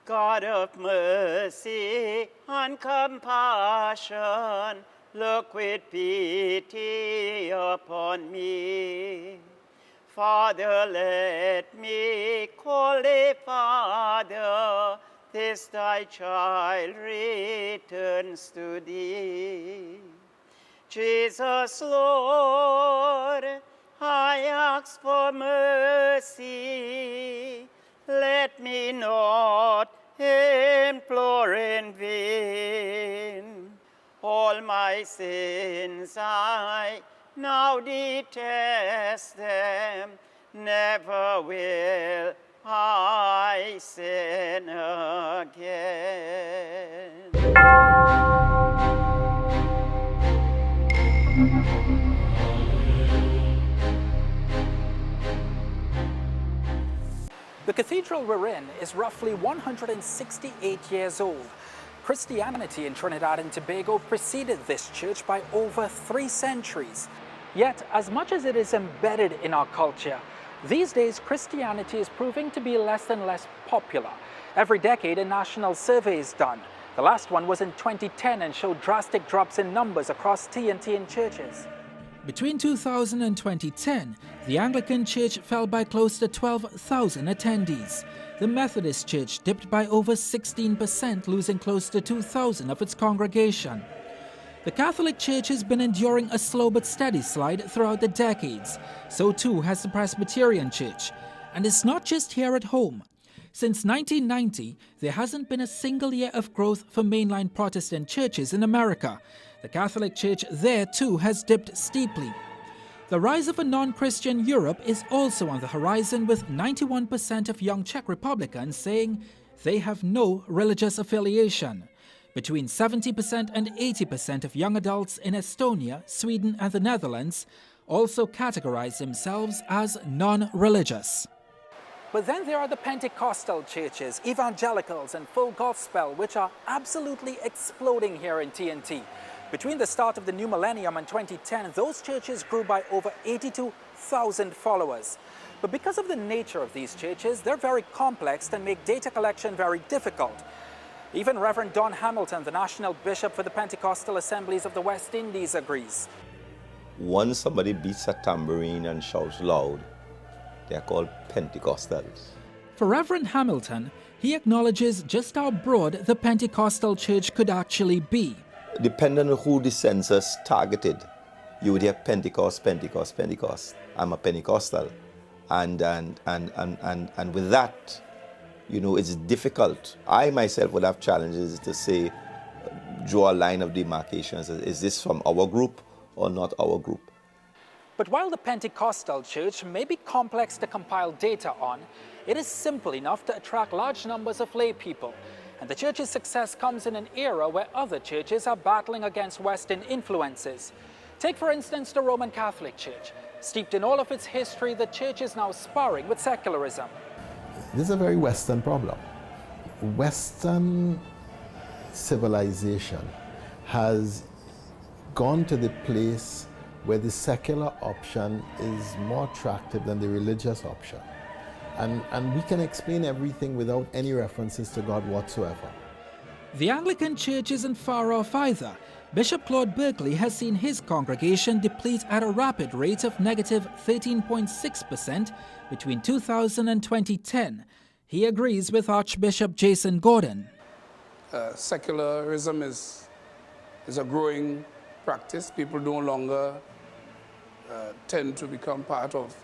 God of mercy and compassion, look with pity upon me. Father, let me call thee Father, this thy child returns to thee. Jesus, Lord, I ask for mercy. Let me not implore in vain. All my sins I now detest them. Never will I sin again. The cathedral we're in is roughly 168 years old. Christianity in Trinidad and Tobago preceded this church by over 3 centuries. Yet, as much as it is embedded in our culture, these days Christianity is proving to be less and less popular. Every decade a national survey is done. The last one was in 2010 and showed drastic drops in numbers across TNT and churches. Between 2000 and 2010, the Anglican Church fell by close to 12,000 attendees. The Methodist Church dipped by over 16%, losing close to 2,000 of its congregation. The Catholic Church has been enduring a slow but steady slide throughout the decades. So too has the Presbyterian Church. And it's not just here at home. Since 1990, there hasn't been a single year of growth for mainline Protestant churches in America. The Catholic Church there too has dipped steeply. The rise of a non-Christian Europe is also on the horizon, with 91% of young Czech Republicans saying they have no religious affiliation. Between 70% and 80% of young adults in Estonia, Sweden and the Netherlands also categorize themselves as non-religious. But then there are the Pentecostal churches, evangelicals and full gospel, which are absolutely exploding here in TNT. Between the start of the new millennium and 2010, those churches grew by over 82,000 followers. But because of the nature of these churches, they're very complex and make data collection very difficult. Even Reverend Don Hamilton, the National Bishop for the Pentecostal Assemblies of the West Indies, agrees. Once somebody beats a tambourine and shouts loud, they're called Pentecostals. For Reverend Hamilton, he acknowledges just how broad the Pentecostal church could actually be. Depending on who the census targeted, you would hear Pentecost, Pentecost, Pentecost. I'm a Pentecostal. And with that, you know, it's difficult. I myself would have challenges to say, draw a line of demarcation. Is this from our group or not our group? But while the Pentecostal church may be complex to compile data on, it is simple enough to attract large numbers of lay people. And the church's success comes in an era where other churches are battling against Western influences. Take, for instance, the Roman Catholic Church. Steeped in all of its history, the church is now sparring with secularism. This is a very Western problem. Western civilization has gone to the place where the secular option is more attractive than the religious option. And we can explain everything without any references to God whatsoever. The Anglican Church isn't far off either. Bishop Claude Berkeley has seen his congregation deplete at a rapid rate of negative 13.6% between 2000 and 2010. He agrees with Archbishop Jason Gordon. Secularism is a growing practice. People no longer tend to become part of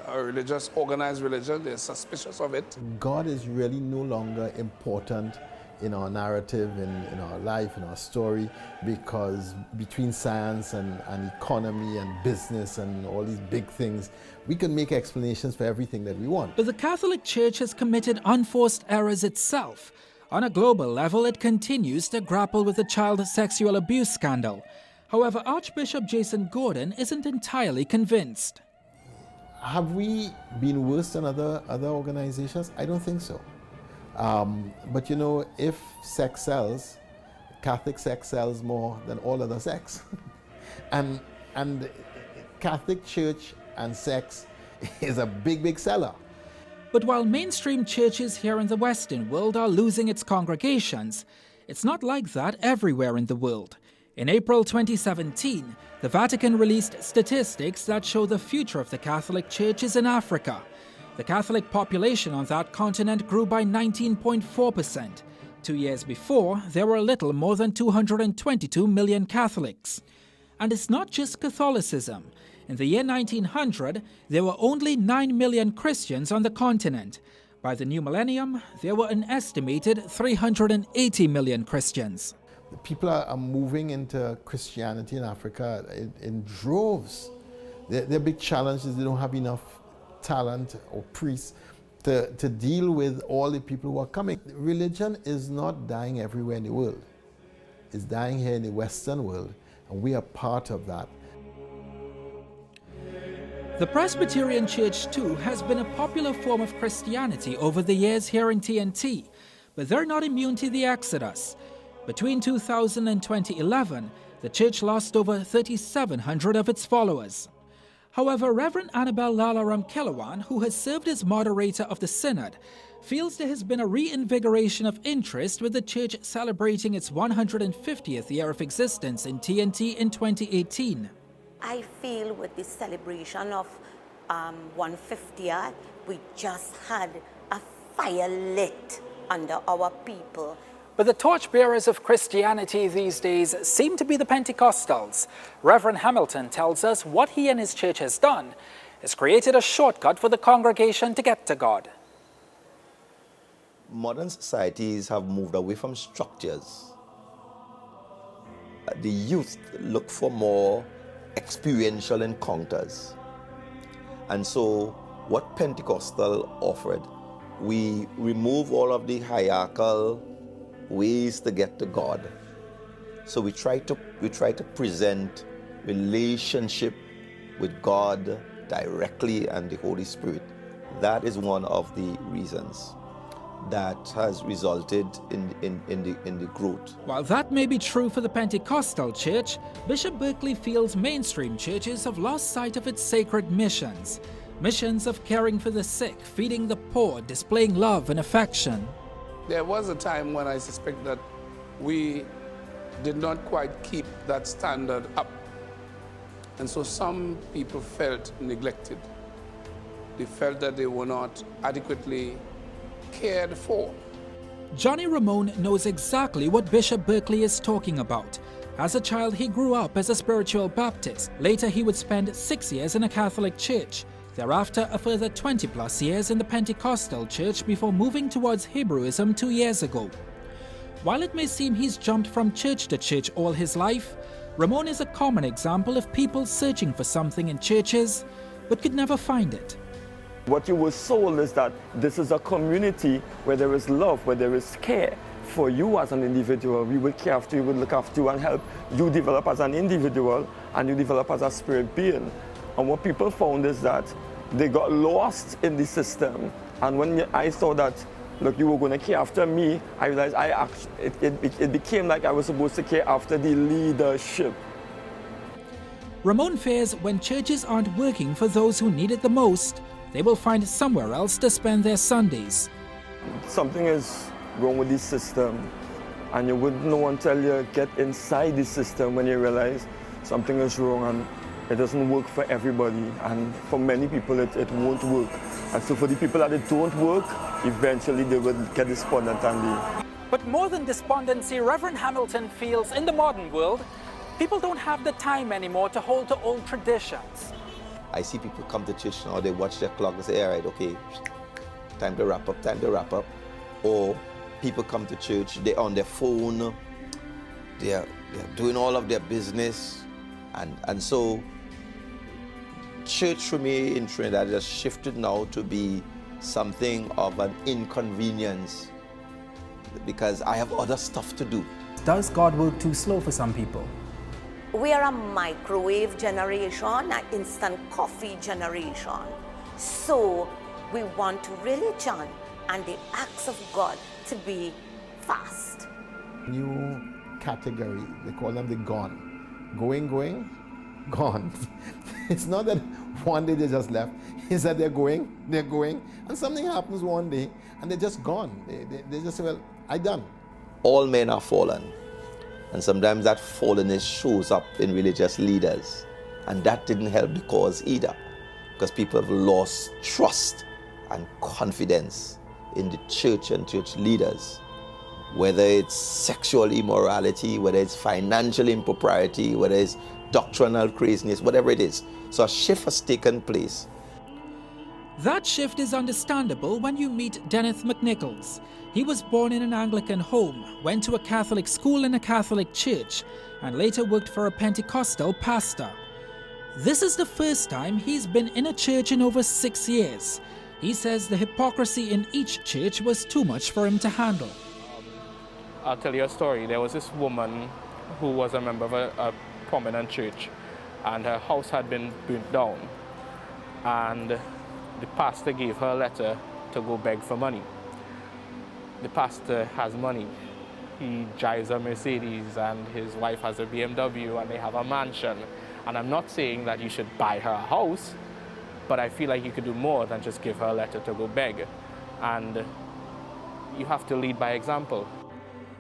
a religious, organized religion. They're suspicious of it. God is really no longer important in our narrative, in our life, in our story, because between science and economy and business and all these big things, we can make explanations for everything that we want. But the Catholic Church has committed unforced errors itself. On a global level, it continues to grapple with the child sexual abuse scandal. However, Archbishop Jason Gordon isn't entirely convinced. Have we been worse than other organizations? I don't think so. But you know, if sex sells, Catholic sex sells more than all other sex. and Catholic Church and sex is a big, big seller. But while mainstream churches here in the Western world are losing its congregations, it's not like that everywhere in the world. In April 2017, the Vatican released statistics that show the future of the Catholic Church is in Africa. The Catholic population on that continent grew by 19.4%. 2 years before, there were a little more than 222 million Catholics. And it's not just Catholicism. In the year 1900, there were only 9 million Christians on the continent. By the new millennium, there were an estimated 380 million Christians. The people are moving into Christianity in Africa in droves. Their big challenge is they don't have enough talent or priests to deal with all the people who are coming. Religion is not dying everywhere in the world. It's dying here in the Western world, and we are part of that. The Presbyterian Church, too, has been a popular form of Christianity over the years here in TNT, but they're not immune to the exodus. Between 2000 and 2011, the church lost over 3,700 of its followers. However, Reverend Annabel Lalaram Kilawan, who has served as moderator of the Synod, feels there has been a reinvigoration of interest with the church celebrating its 150th year of existence in TNT in 2018. I feel with the celebration of 150th, we just had a fire lit under our people. But the torchbearers of Christianity these days seem to be the Pentecostals. Reverend Hamilton tells us what he and his church has done is created a shortcut for the congregation to get to God. Modern societies have moved away from structures. The youth look for more experiential encounters. And so what Pentecostal offered, we remove all of the hierarchical ways to get to God. So we try to present relationship with God directly and the Holy Spirit. That is one of the reasons that has resulted in the growth. While that may be true for the Pentecostal Church, Bishop Berkeley feels mainstream churches have lost sight of its sacred missions. Missions of caring for the sick, feeding the poor, displaying love and affection. There was a time when I suspect that we did not quite keep that standard up. And so some people felt neglected. They felt that they were not adequately cared for. Johnny Ramone knows exactly what Bishop Berkeley is talking about. As a child, he grew up as a spiritual Baptist. Later, he would spend 6 years in a Catholic church. Thereafter, a further 20+ years in the Pentecostal church before moving towards Hebrewism 2 years ago. While it may seem he's jumped from church to church all his life, Ramone is a common example of people searching for something in churches but could never find it. What you were sold is that this is a community where there is love, where there is care for you as an individual. We will care after you, we will look after you and help you develop as an individual and you develop as a spirit being. And what people found is that they got lost in the system. And when I saw that, look, you were going to care after me, I realized it became like I was supposed to care after the leadership. Ramone fears when churches aren't working for those who need it the most, they will find somewhere else to spend their Sundays. Something is wrong with the system, and you wouldn't know until you get inside the system when you realize something is wrong and it doesn't work for everybody. And for many people, it won't work. And so for the people that it don't work, eventually they will get despondent and leave. But more than despondency, Reverend Hamilton feels in the modern world, people don't have the time anymore to hold to old traditions. I see people come to church now, they watch their clock and say, all right, okay, time to wrap up, time to wrap up. Or people come to church, they're on their phone, they're doing all of their business. And so church for me in Trinidad has shifted now to be something of an inconvenience because I have other stuff to do. Does God work too slow for some people? We are a microwave generation, an instant coffee generation. So we want religion and the acts of God to be fast. New category, they call them the gone. Going, gone. It's not that one day they just left. is that they're going, and something happens one day, and they're just gone. They just say, well, I done. All men are fallen. And sometimes that fallenness shows up in religious leaders. And that didn't help the cause either. Because people have lost trust and confidence in the church and church leaders. Whether it's sexual immorality, whether it's financial impropriety, whether it's doctrinal craziness, whatever it is. So a shift has taken place. That shift is understandable when you meet Dennis McNichols. He was born in an Anglican home, went to a Catholic school and a Catholic church, and later worked for a Pentecostal pastor. This is the first time he's been in a church in over 6 years. He says the hypocrisy in each church was too much for him to handle. I'll tell you a story. There was this woman who was a member of a prominent church, and her house had been burnt down. And the pastor gave her a letter to go beg for money. The pastor has money. He drives a Mercedes, and his wife has a BMW, and they have a mansion. And I'm not saying that you should buy her a house, but I feel like you could do more than just give her a letter to go beg. And you have to lead by example.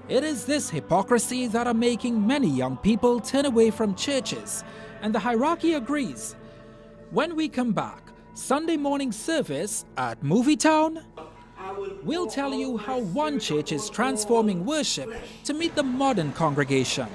It is this hypocrisy that are making many young people turn away from churches, and the hierarchy agrees. When we come back, Sunday morning service at Movie Town, we'll tell you how one church is transforming worship to meet the modern congregation.